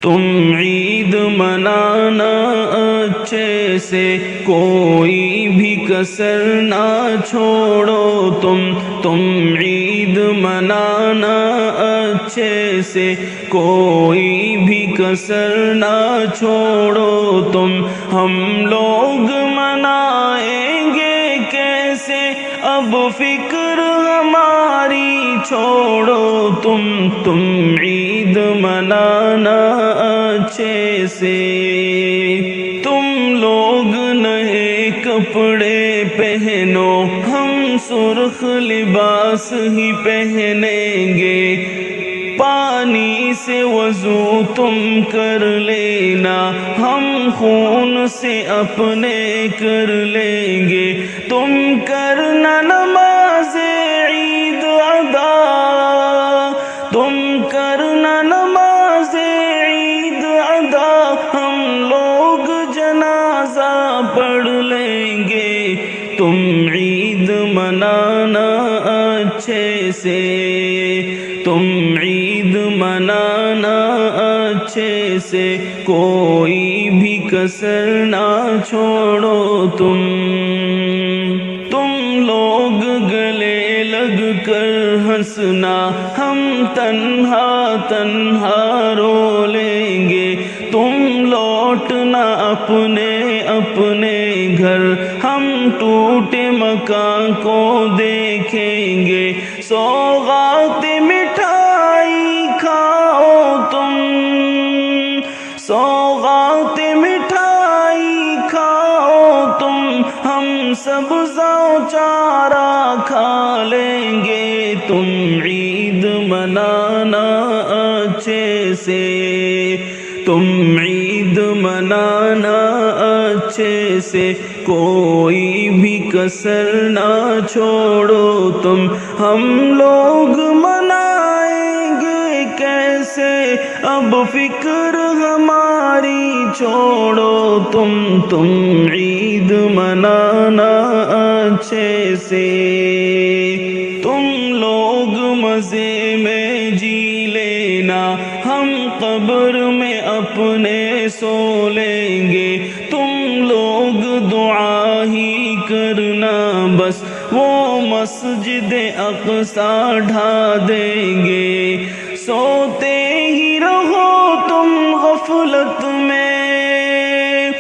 تم عید منانا اچھے سے، کوئی بھی کسر نہ چھوڑو تم عید منانا اچھے سے، کوئی بھی کسر نہ چھوڑو ہم لوگ منائیں گے کیسے، اب فکر ہماری چھوڑو تم عید منانا اچھے سے۔ تم لوگ نئے کپڑے پہنو، ہم سرخ لباس ہی پہنیں گے، پانی سے وضو تم کر لینا، ہم خون سے اپنے کر لیں گے، تم کرنا نماز عید ادا، تم کرنا نماز عید ادا، ہم لوگ جنازہ پڑھ لیں گے، تم عید منانا اچھے سے، تم عید منانا اچھے سے، کوئی بھی کسر نہ چھوڑو تم لوگ گلے لگ کر ہنسنا، ہم تنہا تنہا رو لیں گے، تم لوٹنا اپنے اپنے گھر، ہم ٹوٹے مکان کو دیکھیں گے، سوغات مٹھائی کھاؤ سوغات مٹھائی کھاؤ ہم سبزہ چارہ کھا لیں گے، تم عید منانا اچھے سے، تم عید منانا اچھے سے، کوئی بھی کسر نہ چھوڑو ہم لوگ منائیں گے کیسے، اب فکر ہماری چھوڑو تم عید منانا اچھے سے۔ تم لوگ مزے میں جی لینا، ہم قبر میں اپنے سو لیں گے، تم لوگ دعا ہی کرنا بس، وہ مسجد اقصی ڈھا دیں گے، سوتے ہی رہو تم غفلت میں،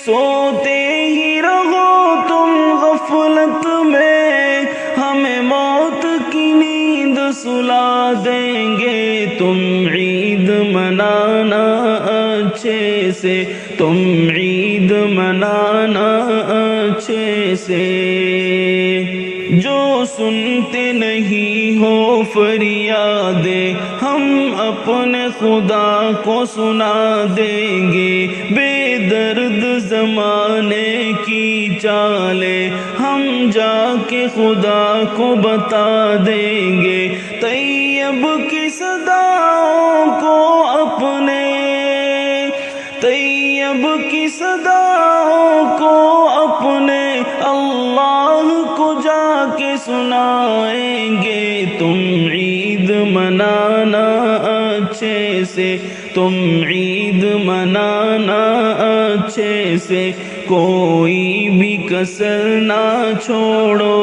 سوتے ہی رہو تم غفلت میں، ہمیں موت کی نیند سلا دیں گے، تم عید منانا اچھے سے، تم عید منانا اچھے سے۔ جو سنتے نہیں ہو فریادیں، ہم اپنے خدا کو سنا دیں گے، بے درد زمانے کی چالیں ہم جا کے خدا کو بتا دیں گے، طیب کی صداؤں کو اپنے، طیب کی صداؤں کو اپنے اللہ کو جا کے سنائیں گے، تم عید منانا اچھے سے، تم عید منانا اچھے سے، کوئی بھی کسر نہ چھوڑو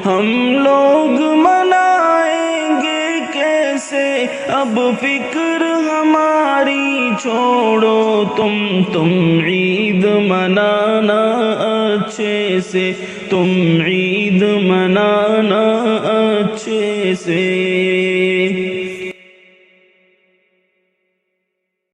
ہم لوگ منائیں گے کیسے، اب فکر ہماری چھوڑو تم عید منانا اچھے سے، تم عید منانا اچھے سے۔